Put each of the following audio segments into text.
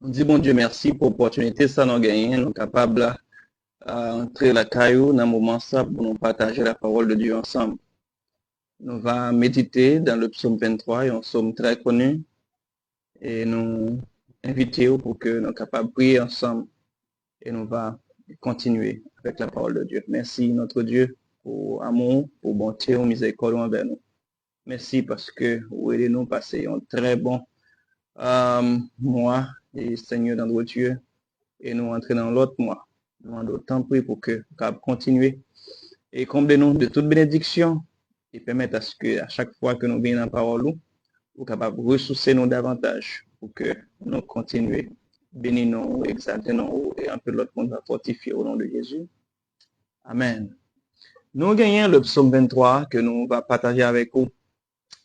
On dit bon Dieu merci pour l'opportunité ça nous gagné, nous capables d'entrer la caillou dans un moment ça pour nous partager la parole de Dieu ensemble. Nous va méditer dans le psaume 23 et un psaume très connu et nous inviter pour que nous soyons capables de prier ensemble et nous va continuer avec la parole de Dieu. Merci notre Dieu pour amour, pour bonté, pour miséricorde envers nous. Merci parce que vous aidez nous passer un très bon mois et Seigneur dans notre Dieu et nous entrer dans l'autre mois. Nous demandons autant prier pour que nous puissions continuer et combler-nous de toute bénédiction et permettre à ce que à chaque fois que nous venons dans la parole, nous soyons capables de ressourcer nous davantage pour que nous continuions, bénir nous, exalter nous et un peu l'autre monde va fortifier au nom de Jésus. Amen. Nous gagnons le psaume 23 que nous va partager avec vous.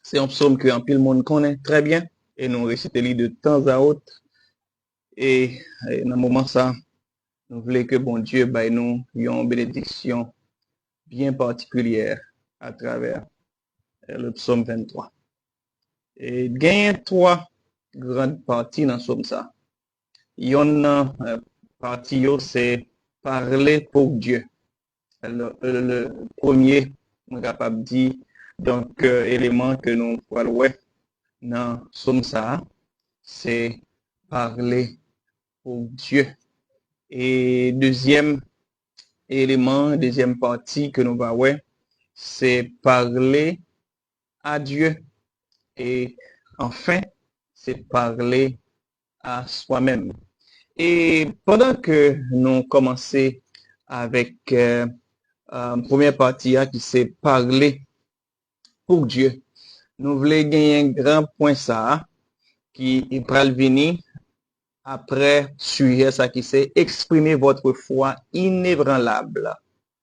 C'est un psaume que un pile monde connaît très bien et nous récitons de temps à autre. Et dans le moment ça, nous voulons que bon Dieu baille nous une bénédiction bien particulière à travers le psaume 23. Et il y a trois grandes parties dans ce psaume ça. Il y a une partie, c'est parler pour Dieu. Le premier, on est capable de dire, donc, élément que nous pouvons dans ce psaume ça, c'est parler pour Dieu. Et deuxième élément, deuxième partie que nous va voir, c'est parler à Dieu. Et enfin, c'est parler à soi-même. Et pendant que nous commençons avec première partie qui c'est parler pour Dieu, nous voulons gagner un grand point ça qui va venir après sujet ça qui c'est exprimer votre foi inébranlable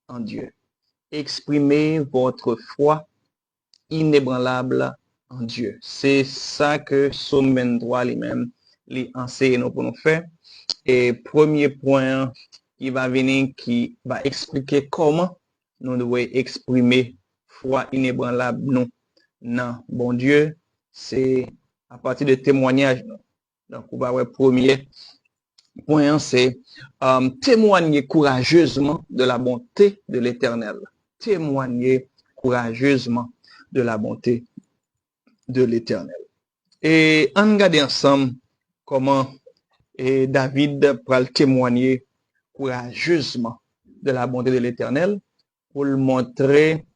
en Dieu. Exprimez votre foi inébranlable en Dieu. C'est ça que Psaume 23 lui-même les enseigne pour nous faire. Et premier point qui va venir, qui va expliquer comment nous devons exprimer foi inébranlable nous. Non, bon Dieu, c'est à partir de témoignages. Donc, on va voir premier point, c'est témoigner courageusement de la bonté de l'Éternel. Témoigner courageusement de la bonté de l'Éternel. Et on regarde ensemble comment David va témoigner courageusement de la bonté de l'Éternel pour le montrer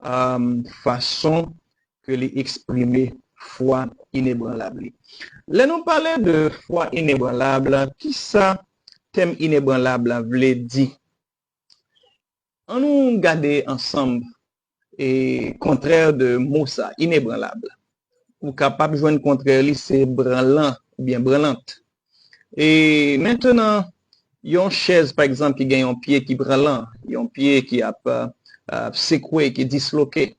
façon que l'exprimer foi inébranlable. Là, nous parlons de foi inébranlable. Qui ça, thème inébranlable, voulait dire? On nous regarde ensemble et contraire de mot ça, inébranlable. Ou capable de jouer un contraire, c'est branlant, bien branlante. Et maintenant, il y a une chaise, par exemple, qui gagne un pied qui branlant, il y a un pied qui a secoué, qui est disloqué.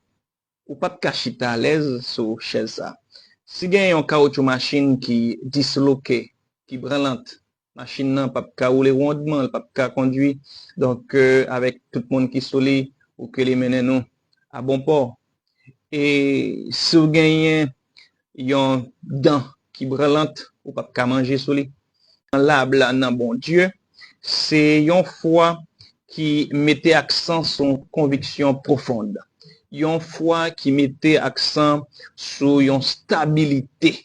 Ou pas de cachita à l'aise sur chaise ça. Si il y a un caoutchouc machine qui disloqué, qui branlante, machine n'a pas de rouler rondement, pas de conduire. Donc, avec tout le monde qui solide, ou que les mène nous à bon port. Et si vous gagnez un dent qui branlante, ou pas de manger solide. L'able nan bon Dieu, c'est une foi qui mettait accent sur conviction profonde. Une foi qui mettait accent sur une stabilité.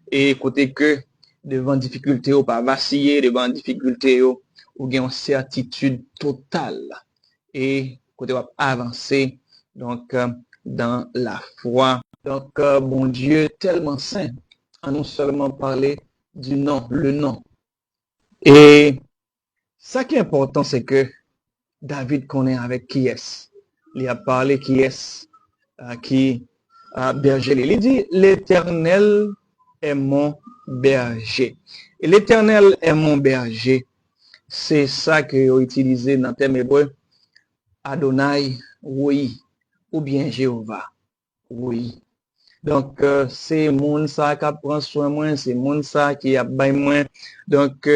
Et côté que devant difficulté ou pas vaciller, devant difficulté ou une certitude totale. Et côté va avancer donc dans la foi. Donc bon Dieu tellement saint, à non seulement parler du nom, le nom. Et ça qui est important, c'est que David connaît avec qui est. Il a parlé qui est, qui berger. Il dit, l'Éternel est mon berger. Et l'Éternel est mon berger. C'est ça qu'il a utilisé dans le terme hébreu. Adonai, oui. Ou bien Jéhovah, oui. Donc, c'est moun ça qui prend soin moi, c'est moun ça qui a bain moi. Donc,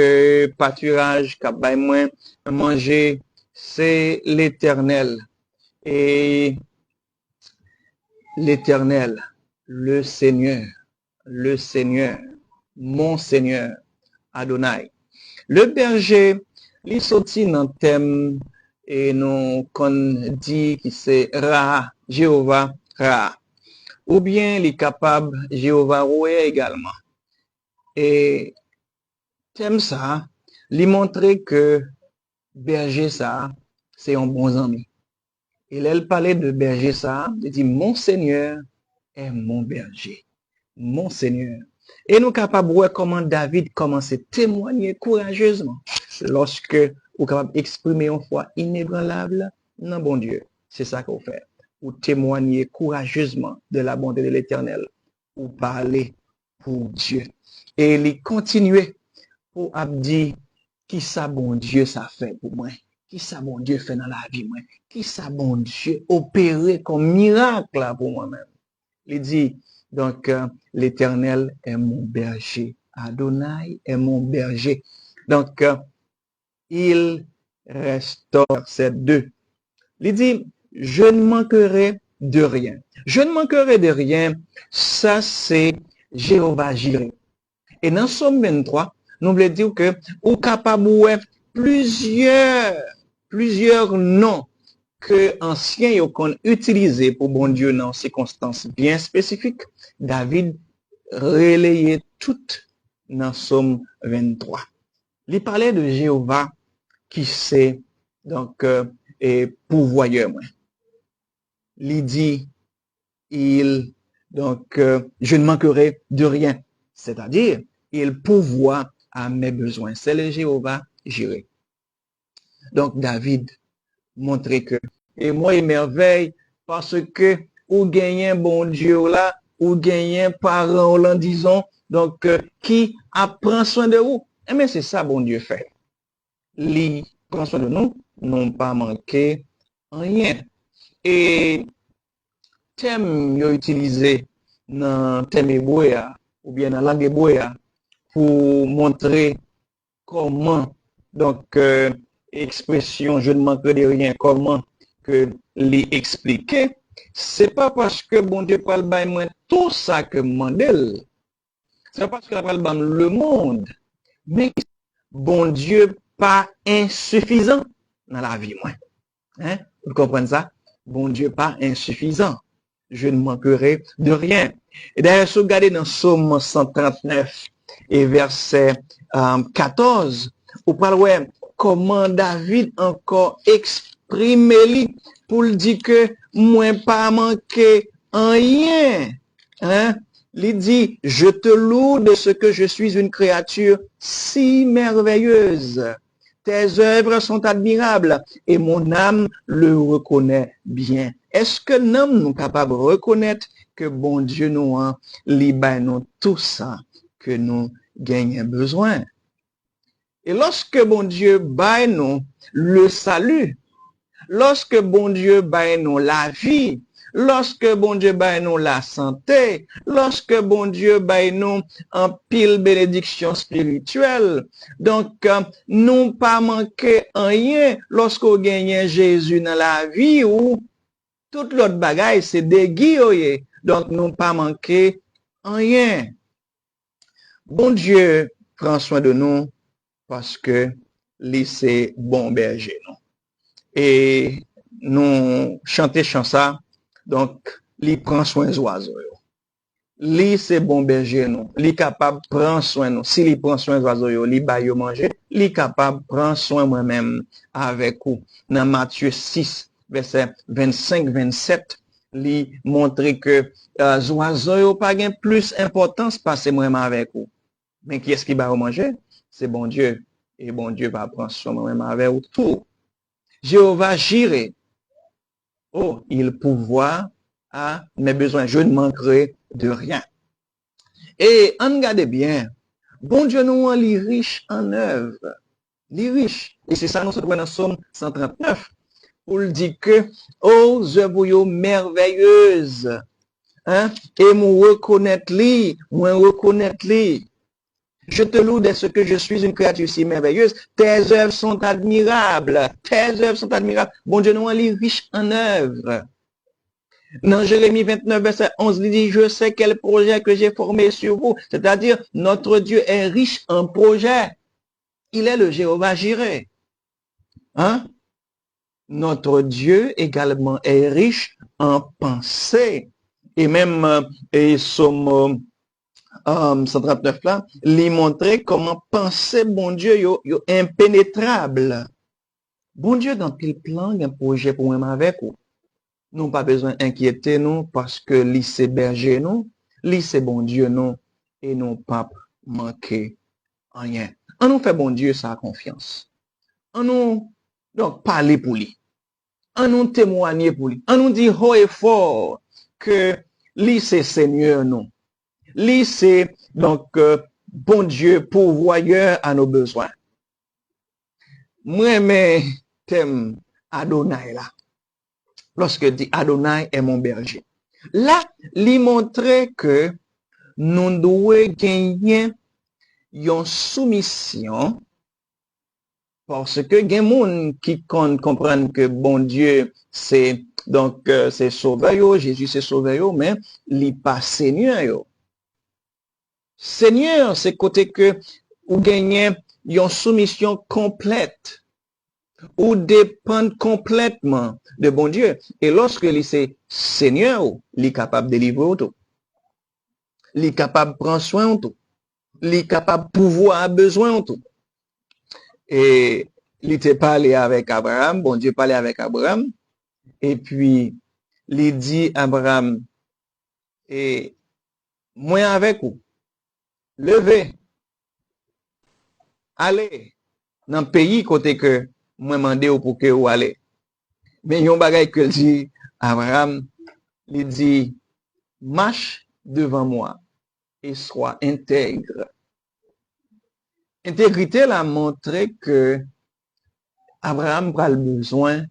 pâturage qui a bain moi, manger, c'est l'Éternel. Et l'Éternel, le Seigneur, mon Seigneur, Adonai. Le berger, il sorti dans le thème et nous qu'on dit que c'est Ra, Jéhovah Ra. Ou bien il est capable Jéhovah Roué également. Et thème ça, lui montrer que berger ça, c'est un bon ami. Et là, elle parlait de berger ça, il dit, mon Seigneur est mon berger. Mon Seigneur. Et nous capables de voir comment David commence à témoigner courageusement lorsque vous capable d'exprimer une foi inébranlable dans bon Dieu. C'est ça qu'on fait. Vous témoigner courageusement de la bonté de l'Éternel. Vous parler pour Dieu. Et il continuer pour dire qui ça bon Dieu ça fait pour moi. Qui ça bon Dieu fait dans la vie moi. Qui ça bon Dieu opéré comme miracle là pour moi-même. Il dit donc l'Éternel est mon berger. Adonai est mon berger. Donc il restaure verset 2. Il dit je ne manquerai de rien. Je ne manquerai de rien. Ça c'est Jéhovah Jireh. Et dans Somme 23, nous voulons dire que ou capable de plusieurs noms que anciens ont utilisé pour bon Dieu dans circonstances bien spécifiques, David relayait tout dans Somme 23. Il parlait de Jéhovah qui c'est donc et pourvoyeur. Il dit donc je ne manquerai de rien, c'est-à-dire il pourvoit à mes besoins. C'est le Jéhovah Jireh. Donc David montrait que et moi émerveille parce que ou gagnez un bon Dieu là ou gagnez un parent là disons donc qui apprend soin de vous. Eh bien c'est ça bon Dieu fait. Il prend soin de nous, non pas manquer rien. Et thème utilisé dans thème hébreu ou bien dans la langue hébreu pour montrer comment donc expression je ne manquerai de rien comment que les expliquer, c'est pas parce que bon Dieu parle by moi tout ça que mandel. C'est pas parce que parle dans le monde, mais bon Dieu pas insuffisant dans la vie moi. Hein? Vous comprenez ça? Bon Dieu pas insuffisant. Je ne manquerai de rien. Et d'ailleurs, si vous regardez dans Psaume 139 et verset 14, vous parlez comment David encore exprime pour dire que moi pas manqué en rien. Hein? Il dit, je te loue de ce que je suis une créature si merveilleuse. Tes œuvres sont admirables et mon âme le reconnaît bien. Est-ce que nous sommes capables de reconnaître que bon Dieu nous a libéré tout ça que nous gagnons besoin? Et lorsque bon Dieu baille nous le salut, lorsque bon Dieu baille nous la vie, lorsque bon Dieu baille nous la santé, lorsque bon Dieu baille nous en pile bénédiction spirituelle, donc nous pas manquer rien lorsqu'on gagne Jésus dans la vie ou toute l'autre bagaille c'est déguisé, donc nous pas manquer rien. Bon Dieu prend soin de nous parce que lui c'est bon berger non. Et nous chanter ça donc lui prend soin des oiseaux. Lui c'est bon berger non, lui capable prendre soin nous. Si lui prend soin des oiseaux, lui ba yo manger, lui capable prendre soin moi-même avec vous. Dans Matthieu 6 verset 25-27, lui montrer que les oiseaux pas gain plus importance passer moi-même avec vous. Mais qui est-ce qui va manger? C'est bon Dieu. Et bon Dieu va prendre soin moi-même avec vous tout. Jéhovah Jireh. Oh, il pourvoit à mes besoins. Je ne manquerai de rien. Et on regarde bien. Bon Dieu nous rend les riches en œuvre. Les riches. Et c'est ça nous sommes dans Somme 139. Pour le dire que, oh, œuvres merveilleuses. Hein? Et moi reconnaître les. Je te loue de ce que je suis une créature si merveilleuse. Tes œuvres sont admirables. Tes œuvres sont admirables. Bon Dieu nous rend les riches en œuvre. Dans Jérémie 29, verset 11, il dit, je sais quel projet que j'ai formé sur vous. C'est-à-dire, notre Dieu est riche en projets. Il est le Jéhovah Jireh. Hein? Notre Dieu également est riche en pensée. Et même, et Somme 139 là, lui montrer comment penser bon Dieu yo impénétrable. Bon Dieu, dans quel plan, un projet pour moi avec vous. Nous pas besoin d'inquiéter nous parce que lui c'est berger nous, lui c'est bon Dieu nous et nous pas manquer rien. On nous fait bon Dieu sa confiance. On nous donc parler pour lui. On nous témoigner pour lui. On nous dit haut et fort que lui c'est Seigneur nous. Lui c'est donc bon Dieu pourvoyeur à nos besoins. Moi mais thème Adonai là. Lorsque dit Adonai est mon berger. Là, lui montrer que nous devons gagner une soumission parce que il y a des gens qui comprennent que bon Dieu c'est donc c'est sauveur, Jésus c'est sauveur, mais il pas Seigneur. Seigneur, c'est côté que vous gagnez une soumission complète ou dépendent complètement de bon Dieu. Et lorsque il est Seigneur, il est capable de délivrer tout. Il est capable de prendre soin de tout. Il est capable de pouvoir besoin de tout. Et il était parlé avec Abraham, bon Dieu parlait avec Abraham, et puis il dit à Abraham, et moi avec vous, levez, allez dans le pays côté que moi mandé pour que vous allez. Mais il y a un bagage que dit Abraham, il dit, marche devant moi et sois intègre. Intégrité l'a montré que Abraham a besoin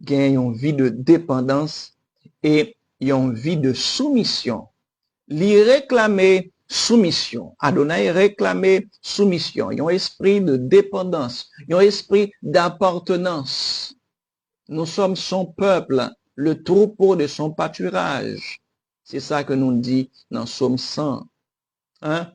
d'une une vie de dépendance et une vie de soumission. Il réclamait soumission. Adonai réclamait soumission. Un esprit de dépendance, un esprit d'appartenance. Nous sommes son peuple, le troupeau de son pâturage. C'est ça que nous dit dans Psaume 100. Hein?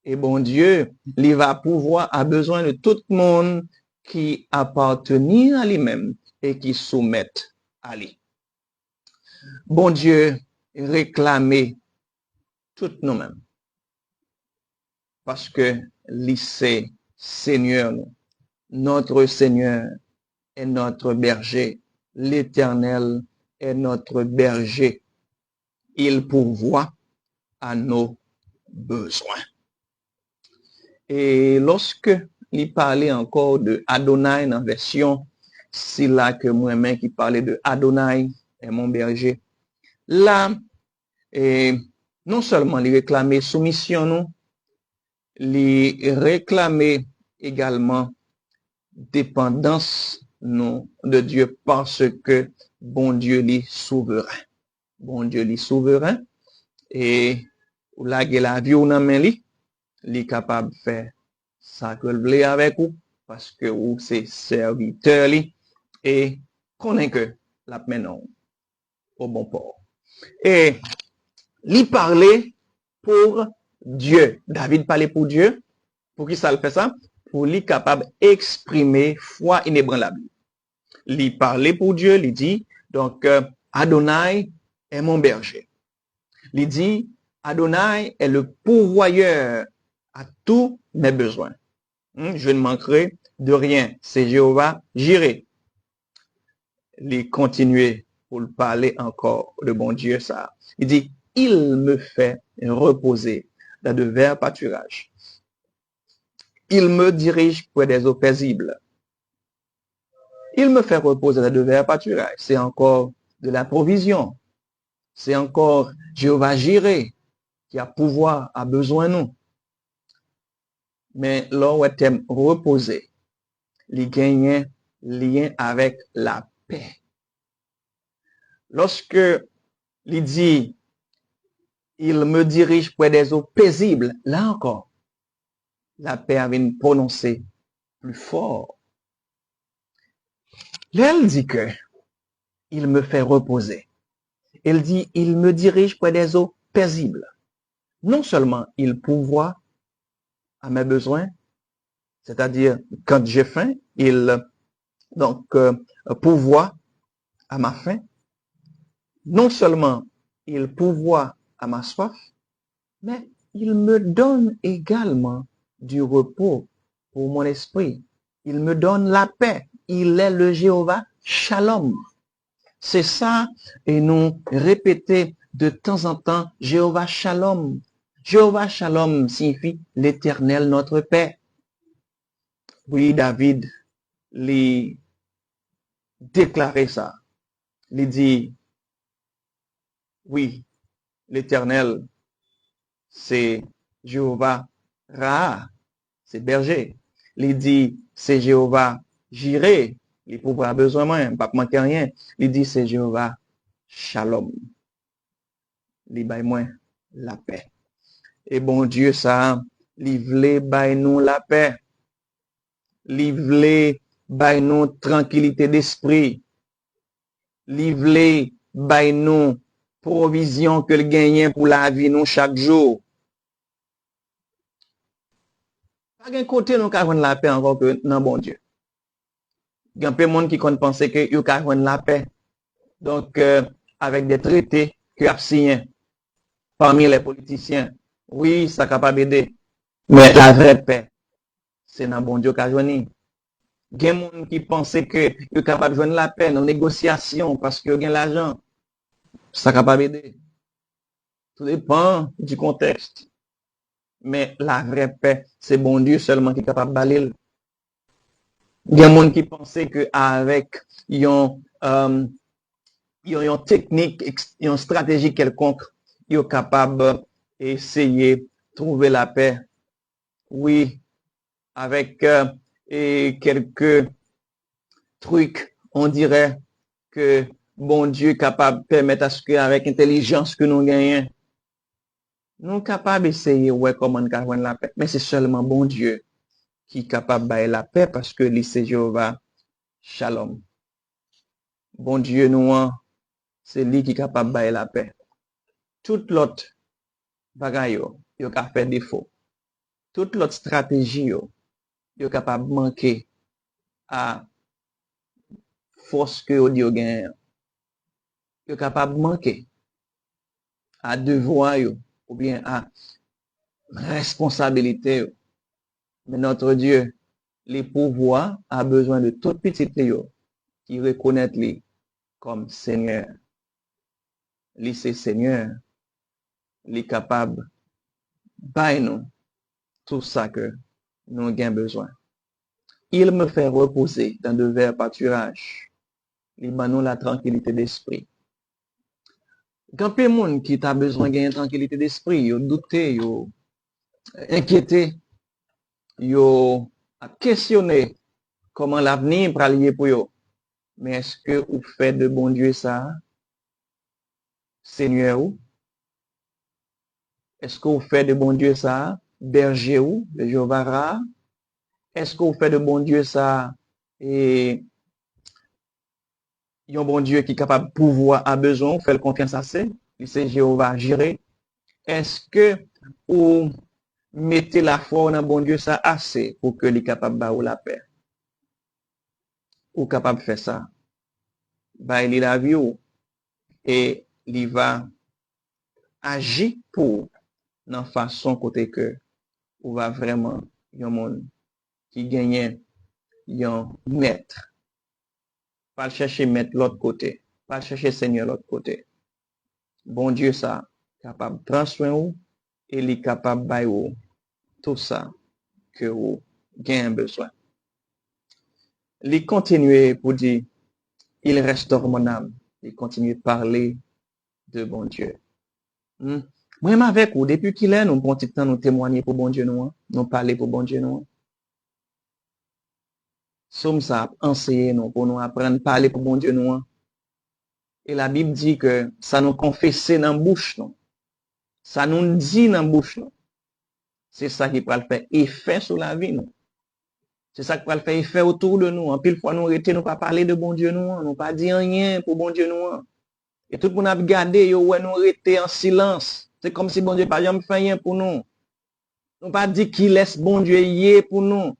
Et bon Dieu, il va pouvoir, a besoin de tout le monde qui appartenait à lui-même et qui soumette à lui. Bon Dieu, réclamez tout nous-mêmes. Parce que c'est Seigneur, notre Seigneur est notre berger. L'Éternel est notre berger. Il pourvoit à nos besoins. Et lorsque il parlait encore de Adonai dans la version, c'est là que moi-même qui parlais de Adonai est mon berger. Là, et non seulement il réclamait soumission, nous, il réclamait également dépendance nous, de Dieu parce que bon Dieu est souverain. Bon Dieu est souverain et là, il a la vie ou nan men li, est capable de faire ça que le voulez avec vous parce que vous c'est serviteur li et connaît que la menon au bon port. Et lui parlait pour Dieu. David parlait pour Dieu. Pour qui ça le fait ça? Pour lui capable d'exprimer foi inébranlable. Lui parlait pour Dieu, lui dit, donc Adonai est mon berger. Il dit, Adonai est le pourvoyeur à tous mes besoins. Je ne manquerai de rien. C'est Jéhovah Jireh. Il continuait pour parler encore de bon Dieu ça. Il dit, il me fait reposer dans de verts pâturages. Il me dirige près des eaux paisibles. Il me fait reposer dans de verts pâturages. C'est encore de la provision. C'est encore Jéhovah Jireh qui a pouvoir, a besoin de nous. Mais là où est reposer, il gagne lien avec la paix. Lorsque il dit, il me dirige près des eaux paisibles, là encore, la paix avait prononcé plus fort. Là, elle dit que il me fait reposer. Elle dit, il me dirige près des eaux paisibles. Non seulement il pourvoit à mes besoins, c'est-à-dire quand j'ai faim, il pourvoit à ma faim. Non seulement il pourvoit à ma soif, mais il me donne également du repos pour mon esprit. Il me donne la paix. Il est le Jéhovah Shalom. C'est ça, et nous répéter de temps en temps, Jéhovah Shalom. Jéhovah Shalom signifie l'Éternel, notre paix. Oui, David, lui déclarait ça. Il dit, oui, l'Éternel, c'est Jéhovah Ra, c'est berger. Il dit, c'est Jéhovah Jireh, il pourra besoin moins, pas manquer rien. Il dit, c'est Jéhovah Shalom. Il baille moins la paix. Et bon Dieu, ça, il voulait baille nous la paix. Il voulait baille nous tranquillité d'esprit. Il voulait baille nous provision que le gagne pour la vie nous chaque jour. Pas d'un côté nous avons la paix encore que non bon Dieu. Il y a peu de monde qui compte penser que nous avons la paix. Donc avec des traités que a signé parmi les politiciens. Oui, ça capable d'aider. Mais la vraie paix, c'est dans bon Dieu qu'a jouni. Il y a des gens qui pensent que vous capable de joindre la paix dans négociation parce que vous avez l'argent. Ça capable d'aider. Tout dépend du contexte. Mais la vraie paix, c'est bon Dieu seulement qui est capable de balayer. Il y a des gens qui pensent qu'avec une technique, une stratégie quelconque, ils sont capables d'essayer de trouver la paix. Oui, avec quelques trucs, on dirait que bon Dieu est capable de permettre à ce qu'avec intelligence que nous gagnons, nous sommes capables d'essayer ouais, comment nous avons la paix. Mais c'est seulement bon Dieu qui est capable de bailler la paix parce que lui c'est Jéhovah Shalom. Bon Dieu nous, c'est lui qui est capable de bailler la paix. Toute l'autre bagaille, il a fait défaut. Toute l'autre stratégie, il est capable de manquer à force que audio gagne. Il est capable de manquer à devoir ou bien à responsabilité. Mais notre Dieu, les pouvoirs a besoin de tout petit qui reconnaît lui comme Seigneur. Lui c'est Seigneur. Il est capable de nous tout ça que nous avons besoin. Il me fait reposer dans de verts pâturages. Il m'a nous la tranquillité d'esprit. Quand il y a des gens qui ont besoin de tranquillité d'esprit, ils doutent, ils inquiétés, ils questionné comment l'avenir va lier pour eux. Mais est-ce que vous faites de bon Dieu ça, Seigneur ou? Est-ce que vous faites de bon Dieu ça, berger ou, de Jéhovah Ra? Est-ce que vous faites de bon Dieu ça, et un bon Dieu qui est capable de pouvoir à besoin, faire confiance à c'est Jéhovah Jireh. Est-ce que vous mettez la foi dans bon Dieu ça assez pour que lui capable de la paix? Ou capable de faire ça? Bah, il la vie et il va agir pour dans façon côté que ou va vraiment un monde qui gagne un maître. Pas chercher maître l'autre côté, pas chercher Seigneur l'autre côté. Bon Dieu ça capable de transformer et il est capable de tout ça que vous avez besoin. Il continue pour dire, il restaure mon âme. Il continue de parler de bon Dieu. Moi-même avec vous, depuis qu'il est, nous prenons petit temps nous témoigner pour bon Dieu nous, nous parler pour bon Dieu nous. Somme ça enseigner nous pour nous apprendre à parler pour bon Dieu nous. Et la Bible dit que ça nous confesse dans la bouche nous. Ça nous dit dans la bouche nous. C'est ça qui peut faire effet sur la vie nous. C'est ça qui peut faire effet autour de nous. En pile fois nous arrêter nous pas parler de bon Dieu nous, nous pas dire rien pour bon Dieu nous. Et tout le monde a regardé, yo, ouais, nous rester en silence. C'est comme si bon Dieu pas jamais fait rien pour nous. On pas dit qu'il laisse bon Dieu y pour nous.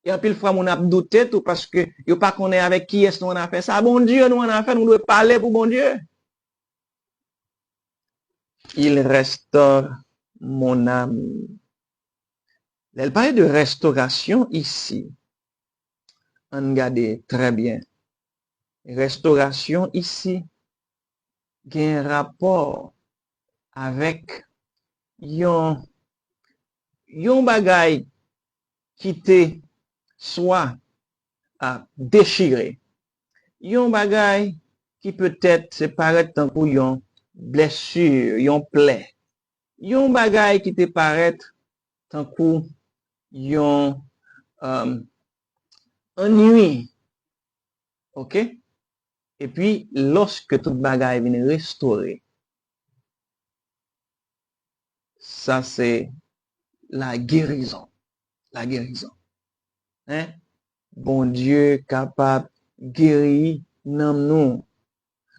Et en pile fois, on a douté tout parce que yo pas connaît avec qui est-ce qu'on a fait ça. Bon Dieu, nous on a fait, nous devons parler pour bon Dieu. Il restaure mon âme. Elle parle de restauration ici. On regarde très bien. Restauration ici, il y a un rapport avec yon bagay qui te soit à déchirer. Yon bagay qui peut-être se paraît tant que yon blessure, yon plaie. Yon bagay qui te paraît tant que yon ennui. OK? Et puis, lorsque tout bagay vient restaurer, ça c'est la guérison. La guérison. Hein? Bon Dieu capable guérir nam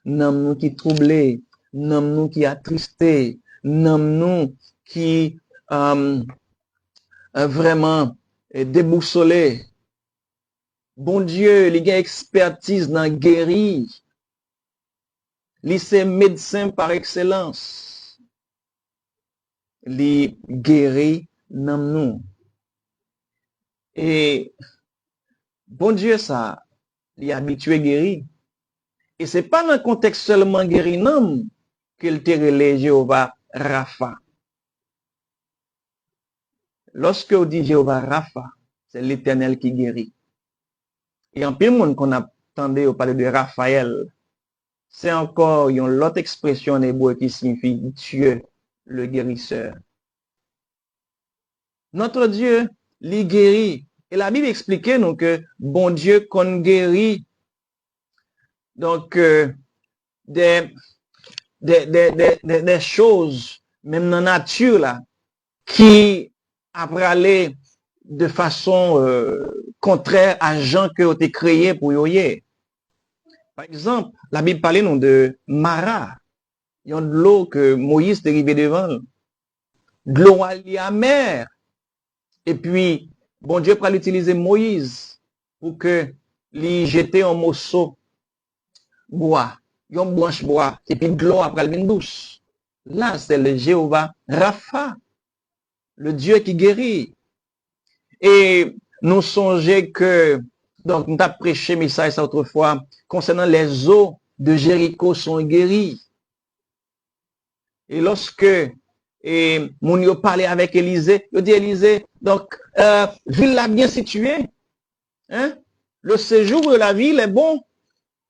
nous qui troublé, nam nous qui attristé, nam nous qui vraiment déboussolé. Bon Dieu, il a expertise dans guérir. Il c'est médecin par excellence. Il guérit nam nous. Et bon Dieu, ça, il est habitué guéri. Et c'est pas dans le contexte seulement guéri, non, qu'il te relève Jéhovah Rapha. Lorsque on dit Jéhovah Rapha, c'est l'Éternel qui guérit. Et en pile monde qu'on a entendu parler de Raphaël, c'est encore une autre expression en hébreu qui signifie Dieu, le guérisseur. Notre Dieu, il guérit. Et la Bible explique nous que bon Dieu qu'on guérit. Donc, des choses, même dans la nature, là, qui après aller de façon contraire à gens qui ont été créés pour y. Par exemple, la Bible parle nous de Mara. Il y a de l'eau que Moïse est arrivé devant. De l'eau amère. Et puis, bon Dieu pourra l'utiliser Moïse pour que lui jeter un morceau bois, une branche bois, et puis de l'eau après le douce. Là, c'est le Jéhovah Rapha, le Dieu qui guérit. Et nous songeons que, donc, nous avons prêché message ça autrefois, concernant les eaux de Jéricho sont guéries. Et lorsque, et mon yo parlait avec Élisée, il dit Élisée, donc, ville là bien située, hein? Le séjour de la ville est bon,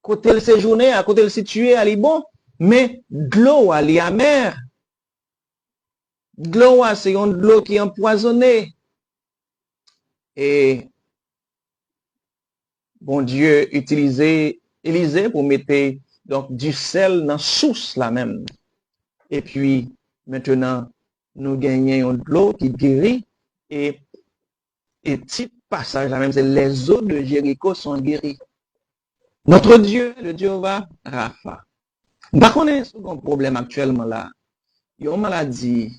côté le séjourné, à côté le situé, elle est bon, mais de l'eau, elle est amère. De l'eau, c'est une de l'eau qui est empoisonnée. Et bon Dieu utilisait Élisée pour mettre donc du sel dans la source là même. Et puis maintenant, nous gagnons de l'eau qui guérit et petit passage là même, c'est les eaux de Jéricho sont guéries. Notre Dieu, le Dieu va Rapha. Par contre, il y a un problème actuellement là. Il y a une maladie,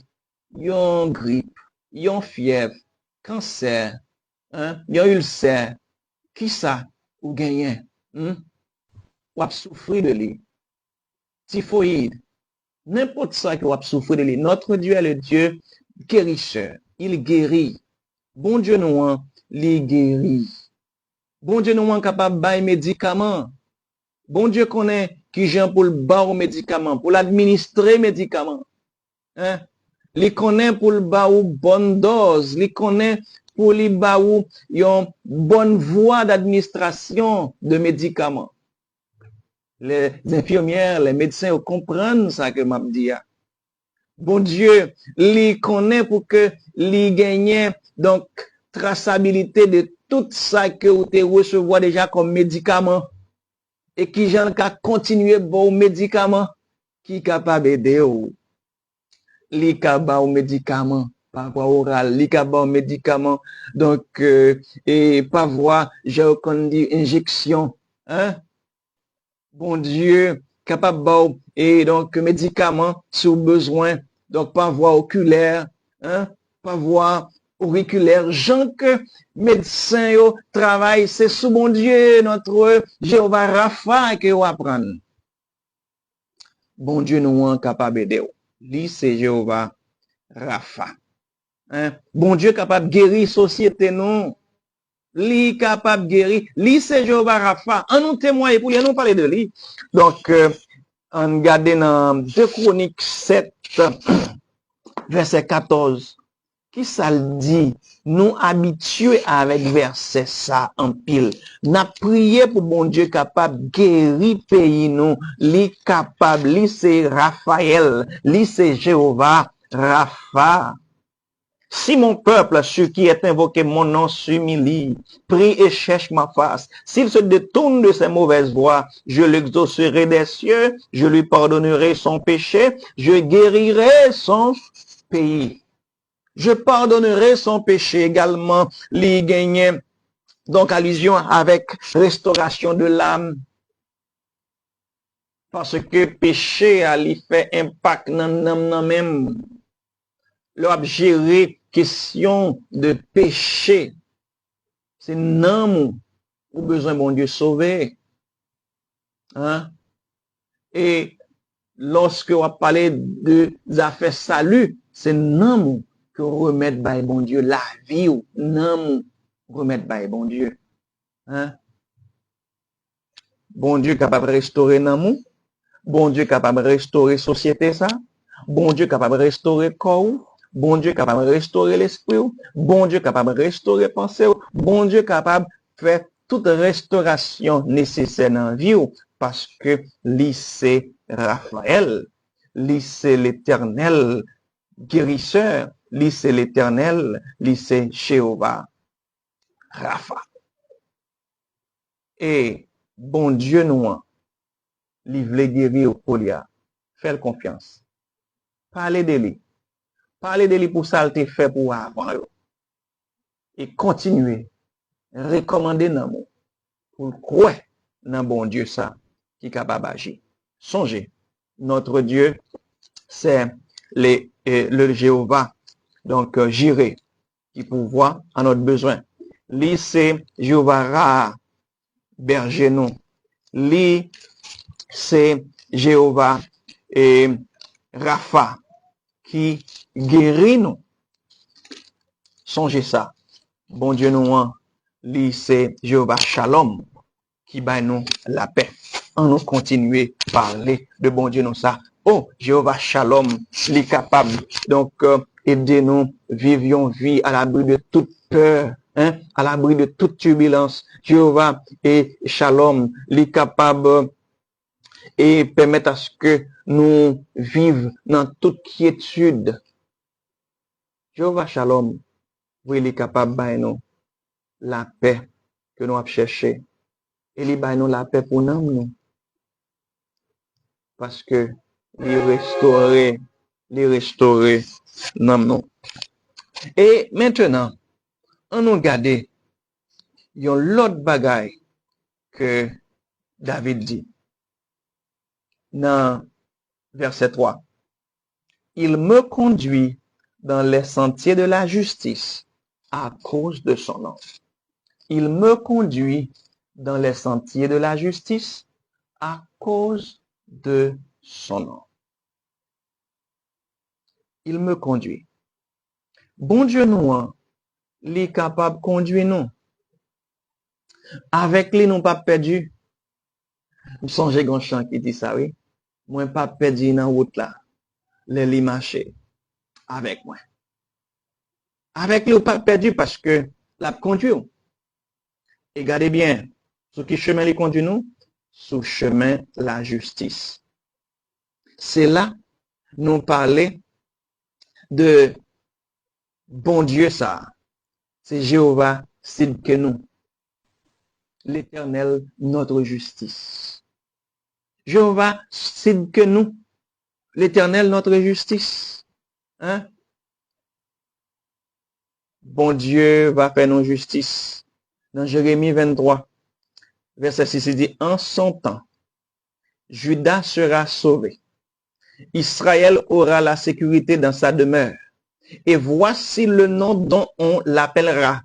il y a une grippe, il y a une fièvre, cancer, hein, il y a ulcère. Qui ça ou gagne? Ou a souffrir de lui? Typhoïde. N'importe ça qui a souffrir de lui. Notre Dieu est le Dieu guérisseur. Il guérit. Bon Dieu nous, il guérit. Bon Dieu nous capable de bailler médicaments. Bon Dieu connaît qui j'aime pour le bar aux médicaments, pour l'administrer médicaments. Hein? Il connaît pour le bar ou bonne dose. Il connaît pour les bar ou une bonne voie d'administration de médicaments. Les infirmières, les médecins comprennent ça que m'a dit. Bon Dieu, il connaît pour que il gagne donc traçabilité de tout ça que vous te recevoir déjà comme médicament et qui j'en qu'à continuer bon médicament qui est capable d'aider ou li capable médicament par voie orale, li capable médicament donc et par voie j'ai qu'on dit injection, hein? Bon Dieu, capable et donc médicaments si vous besoin, donc pas voie oculaire, hein, pas voie auriculaire, gens que médecins yo travail, c'est sous bon Dieu, notre Jéhovah Rapha que vous apprendre. Bon Dieu nous est capable d'aider. Lui c'est Jéhovah Rapha. Hein? Bon Dieu capable de guérir société non. Lui capable de guérir. Lui c'est Jéhovah Rapha. On nous témoigne pour lui, nous parler de lui. Donc on regarde dans 2 Chroniques 7 verset 14. Qui ça le dit? Nous habitués avec verset ça en pile. N'a prié pour bon Dieu capable guérir pays nous. Li capable, li c'est Raphaël, li c'est Jéhovah Rapha. Si mon peuple, ceux qui est invoqué mon nom, s'humilie, prie et cherche ma face, s'il se détourne de ses mauvaises voies, je l'exaucerai des cieux, je lui pardonnerai son péché, je guérirai son pays. Je pardonnerai son péché également, les gagnants. Donc, allusion avec restauration de l'âme. Parce que péché a lui fait impact dans même. Leur gérer question de péché. C'est non ou besoin bon Dieu sauver. Hein? Et lorsque on parle de affaires salut, c'est non que remettre by bon Dieu la vie ou non remettre by bon Dieu. Hein? Bon Dieu capable de restaurer l'amour. Bon Dieu capable de restaurer société ça. Bon Dieu capable de restaurer corps. Bon Dieu capable de restaurer l'esprit. Bon Dieu capable de restaurer pensée. Bon Dieu capable de faire toute restauration nécessaire dans la vie parce que lui c'est Raphaël. Lui c'est l'Éternel guérisseur. Lui c'est l'Éternel. Lui c'est Jéhovah Rapha. Et bon Dieu nous, lui voulait guérir au Polia. Fais confiance. Parlez de lui. Parlez de lui pour ça le fait pour avant. Et continuez. Recommandez l'amour. Pour croire dans bon Dieu ça qui est capable d'agir. Songez. Notre Dieu, c'est le Jéhovah. Donc, Jireh, qui pourvoit à notre besoin. Lui, c'est Jéhovah Ra, berger nous. Lui, c'est Jéhovah et Rapha qui guérit nous. Songez ça. Bon Dieu nous, lui c'est Jéhovah Shalom qui bat nous la paix. On nous continuer à parler de bon Dieu nous ça. Oh, Jéhovah Shalom, lui capable. Donc, aidez-nous, vivions vie à l'abri de toute peur, hein, à l'abri de toute turbulence. Jéhovah et Shalom, lui capable et permettre à ce que nous vivions dans toute quiétude. Jéhovah Shalom, oui, il est capable de nous la paix que nous avons cherché. Et il nous la paix pour nous. Parce que il restaurer nous. Et maintenant, on nous regarde, il y a l'autre bagaille que David dit. Dans verset 3. Il me conduit dans les sentiers de la justice à cause de son nom. Il me conduit dans les sentiers de la justice à cause de son nom. Il me conduit. Bon Dieu nous, il est capable de conduire nous. Avec lui, nous pas perdu. Vous songez grand chant qui dit ça, oui? Moi, pas perdu dans la route là. Les marcher avec moi. Avec lui, pas perdu parce que la conduit. Et regardez bien, sur qui chemin les conduit nous? Sur chemin la justice. C'est là, nous parler de bon Dieu ça. C'est Jéhovah Sidkenu. L'Éternel, notre justice. Jéhovah Sidkenu. L'Éternel, notre justice. Hein? Bon Dieu va faire nos justice. Dans Jérémie 23, verset 6, il dit, en son temps, Judas sera sauvé Israël aura la sécurité dans sa demeure. Et voici le nom dont on l'appellera,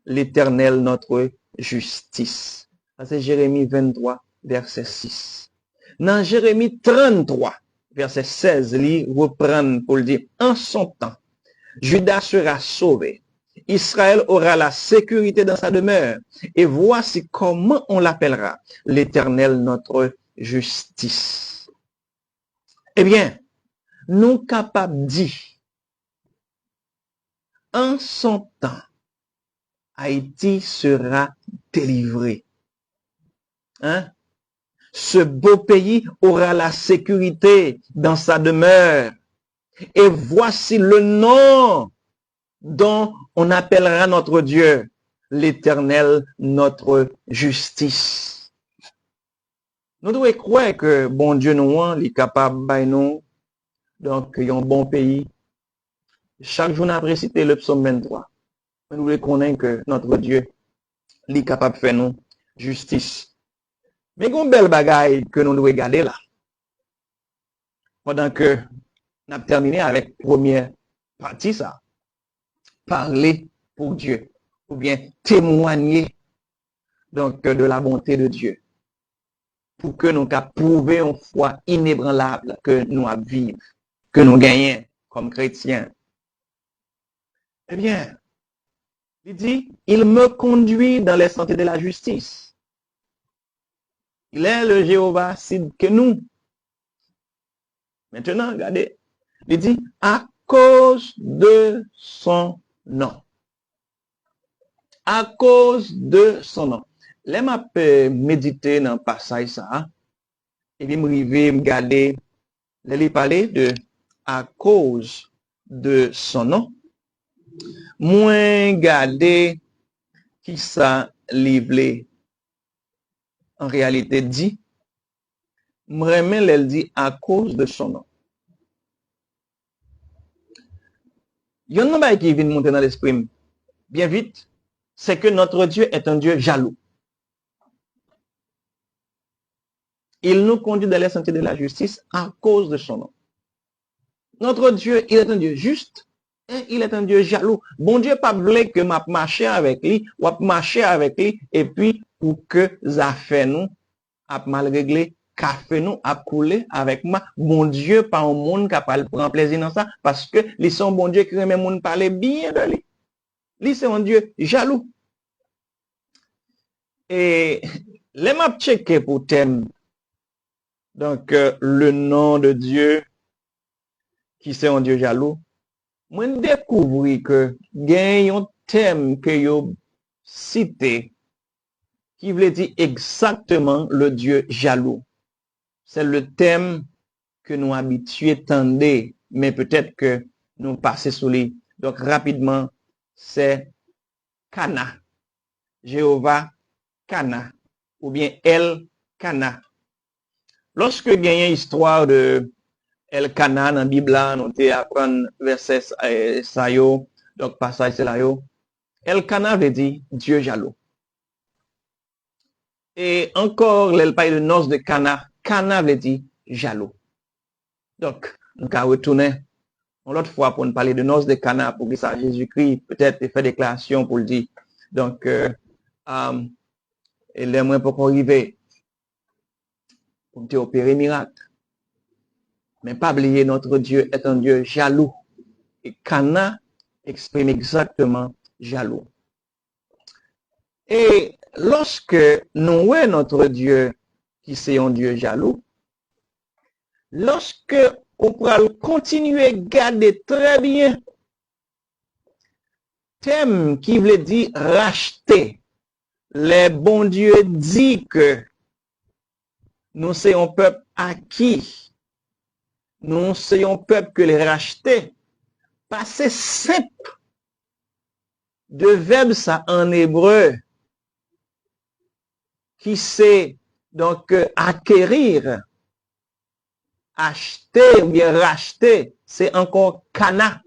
l'Éternel notre justice. C'est Jérémie 23, verset 6. Dans Jérémie 33, verset 16, il reprend pour le dire, en son temps, Judas sera sauvé. Israël aura la sécurité dans sa demeure. Et voici comment on l'appellera, l'Éternel notre justice. Eh bien, nous capables dit, en son temps, Haïti sera délivré. Hein? Ce beau pays aura la sécurité dans sa demeure. Et voici le nom dont on appellera notre Dieu, l'Éternel, notre justice. Nous devons croire que bon Dieu nous est capable de nous, donc un bon pays. Chaque jour, on a récité le psaume 23. Nous devons connaître que notre Dieu est capable de faire nous justice. Mais il y a une belle bagaille que nous devons regarder là. Pendant que nous avons terminé avec la première partie, ça. Parler pour Dieu. Ou bien témoigner donc de la bonté de Dieu. Pour que nous puissions prouver une foi inébranlable que nous vivons, que nous gagnons comme chrétiens. Eh bien, il dit, il me conduit dans les sentiers de la justice. Il est le Jéhovah Sid que nous. Maintenant, regardez, il dit, à cause de son nom. À cause de son nom. Là, je méditer dans le passage ça, et puis me regarder, il parler de à cause de son nom. Moi, garder qui ça livré en réalité dit, vraiment, elle dit à cause de son nom. Il y a un nom qui vient monter dans l'esprit bien vite, c'est que notre Dieu est un Dieu jaloux. Il nous conduit dans les sentiers de la justice à cause de son nom. Notre Dieu, il est un Dieu juste et il est un Dieu jaloux. Bon Dieu pas voulu que m'a marché avec lui, ou marcher avec lui, et puis pour que ça fait nous, a mal réglé, café nous, a coulé avec moi. Bon Dieu, pas un monde qui prend plaisir dans ça, parce que ils sont bon Dieu qui remet monde parler bien de lui. Lui, c'est un Dieu jaloux. Et les m'a checké pour thème. Donc, le nom de Dieu, qui c'est un Dieu jaloux, moi, je découvre que il y a un thème que yo cité qui veut dire exactement le Dieu jaloux. C'est le thème que nous habitués tendez, mais peut-être que nous passons sur lui. Donc, rapidement, c'est Kana. Jéhovah Kana. Ou bien El Kana. Lorsque il y a une histoire de El Kana dans la Bible, on apprend verset ça yo, donc passage c'est là yo. El Kana veut dire Dieu jaloux. Et encore, elle parle de noces de Cana. Cana veut dire jaloux. Donc, nous allons retourner l'autre fois pour nous parler de noces de Cana, pour que ça, Jésus-Christ peut-être fait déclaration pour le dire. Donc, il aimerait pour qu'on arrive pour te opérer miracle. Mais pas oublier, notre Dieu est un Dieu jaloux. Et Cana exprime exactement jaloux. Et lorsque nous voyons notre Dieu qui c'est un Dieu jaloux, lorsque on pourra continuer à garder très bien thème qui veut dire racheter, les bons dieux dit que nous sommes un peuple acquis, nous sommes un peuple que les racheter, passer simple de verbe ça en hébreu, qui c'est donc acquérir, acheter ou bien racheter, c'est encore Cana.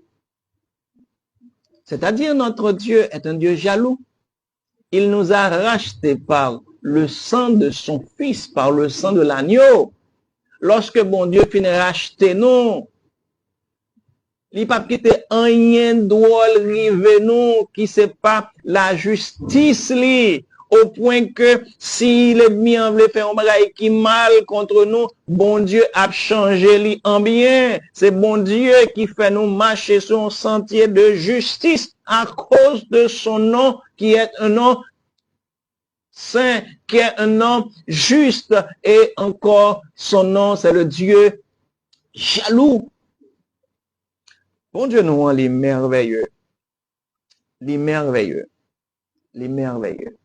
C'est-à-dire notre Dieu est un Dieu jaloux. Il nous a rachetés par le sang de son Fils, par le sang de l'agneau. lorsque bon Dieu finit racheter nous, li pa kite rien drôle rive nous qui c'est pas la justice li au point que si l'ennemi en veut faire un bagay qui mal contre nous, bon Dieu a changé li en bien. C'est bon Dieu qui fait nous marcher sur un sentier de justice à cause de son nom qui est un nom saint, qui est un nom juste et encore son nom c'est le Dieu jaloux. Bon Dieu nous rend les merveilleux, les merveilleux, les merveilleux.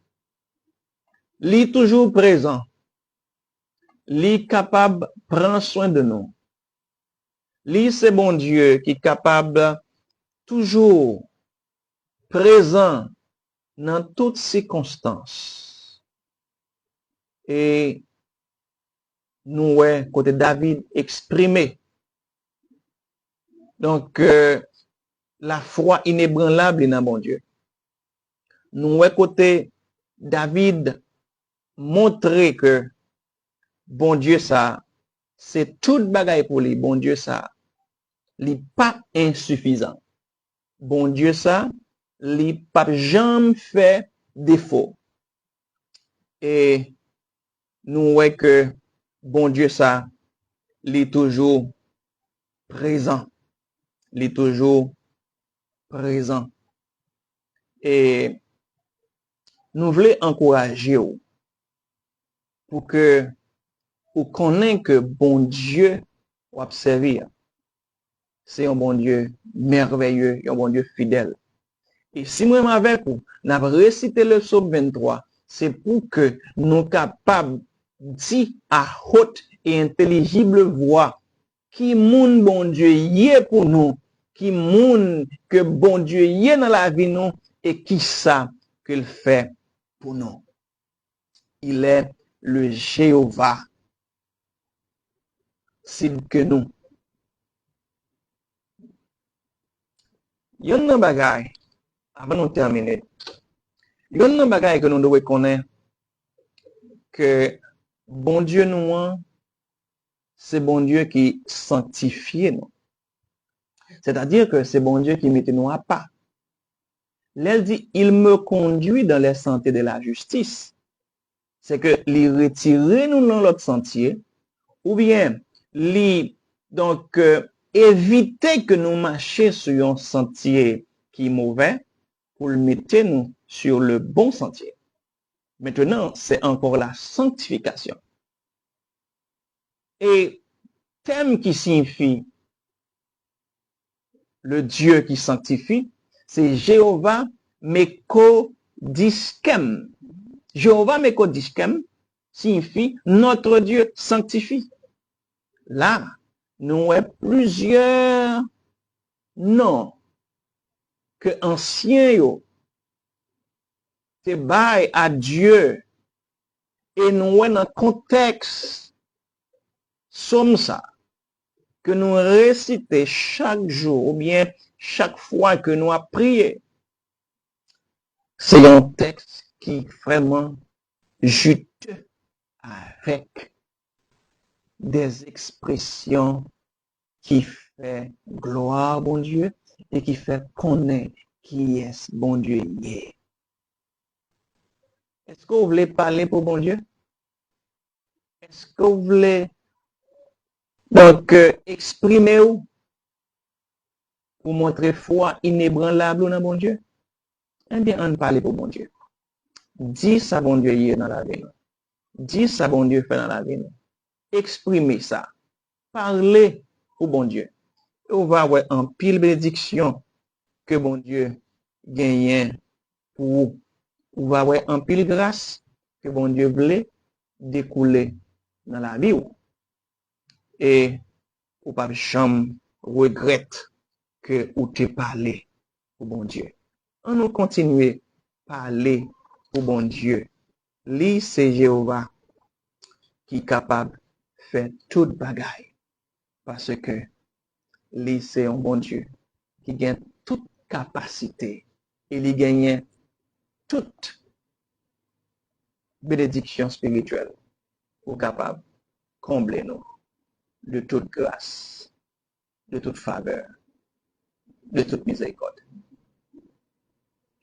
Li toujours présent, li capable prendre soin de nous. Li c'est bon Dieu qui est capable toujours présent dans toutes circonstances. Et nous ouais côté David exprimé. Donc la foi inébranlable dans bon Dieu. Nous ouais côté David montrer que bon Dieu ça c'est toute bagaille pour lui. Bon Dieu ça li pas insuffisant. Bon Dieu ça li pas jamais fait défaut. Et nous ouais que bon Dieu ça li toujours présent. Li toujours présent. Et nous voulons encourager vous pour que vous connaissez que bon Dieu ou observer. C'est un bon Dieu merveilleux, un bon Dieu fidèle. Et si moi avec vous, n'a récité le psaume 23, c'est pour que nous capables dire à haute et intelligible voix qui moun bon Dieu y est pour nous, qui moun que bon Dieu y est dans la vie nous et qui ça qu'il fait pour nous. Il est le Jéhovah. C'est que nous. Yon nan bagay, avant de terminer, yon nan bagay que nous devons connaître que bon Dieu nous, c'est bon Dieu qui sanctifie nous. C'est-à-dire que c'est bon Dieu qui met nous à pas. L'elle dit, il me conduit dans les sentiers de la justice. C'est que les retirer nous dans l'autre sentier, ou bien les donc éviter que nous marchions sur un sentier qui est mauvais pour le mettre nous sur le bon sentier. Maintenant, c'est encore la sanctification. Et thème qui signifie le Dieu qui sanctifie, c'est Jéhovah Mekodiskem. Jéhovah Mekodiskem signifie notre Dieu sanctifie. Là, nous avons plusieurs noms que anciens yo te bail à Dieu et nous avons un contexte somme ça que nous récitons chaque jour ou bien chaque fois que nous avons prié. C'est un texte qui est vraiment juteux avec des expressions qui fait gloire bon Dieu et qui fait connaître qui est bon Dieu est. Est-ce que vous voulez parler pour bon Dieu? Est-ce que vous voulez donc exprimer pour montrer foi inébranlable dans bon Dieu? Eh bien, on parle pour bon Dieu. Dis ça bon Dieu est dans la vie. Dis ça bon Dieu fait dans la vie. Exprimez ça. Parlez au bon Dieu. Et on va avoir un pile bénédiction que bon Dieu gagne pour vous. On va avoir un pile grâce que bon Dieu voulait découler dans la vie. Et ou pas jamais regrette que ou te parlé au bon Dieu. On nous continuer parler au bon Dieu. Lui c'est Jéhovah qui est capable de faire toute bagaille. Parce que lui c'est un bon Dieu qui gagne toute capacité et il gagne toute bénédiction spirituelle pour capable de combler nous. de toute grâce, de toute faveur, de toute miséricorde.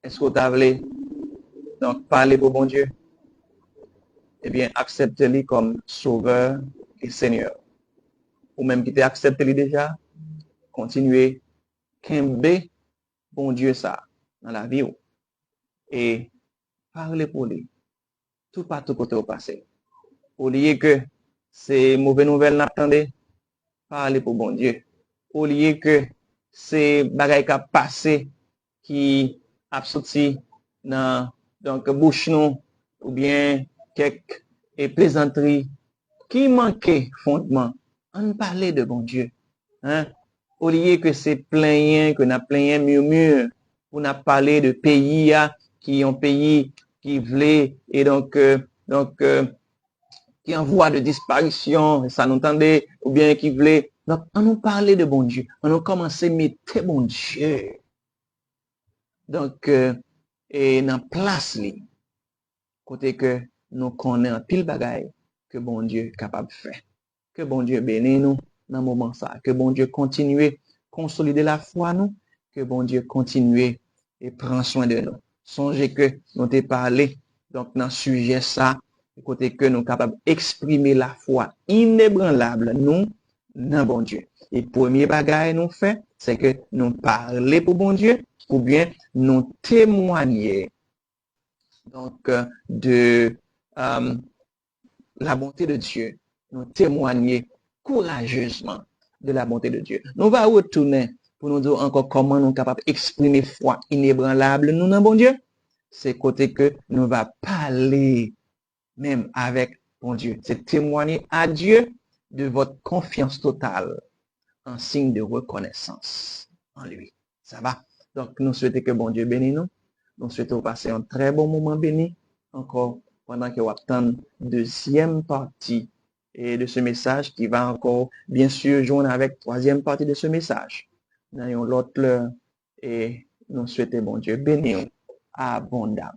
Est-ce que vous avez donc parlé pour bon Dieu? Eh bien, acceptez-le comme sauveur et Seigneur. Ou même qui accepté déjà, continuez, qu'aimer bon Dieu ça dans la vie. Et parlez pour lui. Tout partout côté au passé. Au lieu que ces mauvaises nouvelles n'attendez, parlez pour bon Dieu. Au lieu que ces bagailles qui passé qui a sorti dans donc bouche nous ou bien quelques plaisanteries qui manquaient fondement. On parlait de bon Dieu. Hein? Au lieu que c'est plaignant, que n'a plaignant murmure, on a parlé de pays qui ont pays qui voulaient et donc qui en voie de disparition, ça nous entendait, ou bien qui voulait. Donc, on nous parlait de bon Dieu. On a commencé à mettre bon Dieu. Donc, et dans place, côté que nous connaissons pile bagaille que bon Dieu est capable de faire. Que bon Dieu bénisse nous dans le moment ça. Que bon Dieu continue à consolider la foi nous. Que bon Dieu continue et prend soin de nous. Songez que nous t'ai parlé donc dans le sujet ça, côté que nous sommes capables d'exprimer la foi inébranlable nous dans bon Dieu. Et premier bagage nous fait, c'est que nous parler pour bon Dieu ou bien nous témoigner donc de la bonté de Dieu, nous témoigner courageusement de la bonté de Dieu. Nous allons retourner pour nous dire encore comment nous sommes capables d'exprimer foi inébranlable nous dans bon Dieu. C'est côté que nous allons parler même avec bon Dieu. C'est témoigner à Dieu de votre confiance totale en signe de reconnaissance en lui. Ça va? Donc, nous souhaitons que bon Dieu bénisse nous. Nous souhaitons passer un très bon moment béni encore pendant que vous attendez deuxième partie et de ce message qui va encore, bien sûr, joindre avec troisième partie de ce message. Dans l'autre, et nous souhaitons bon Dieu bénisse abondamment.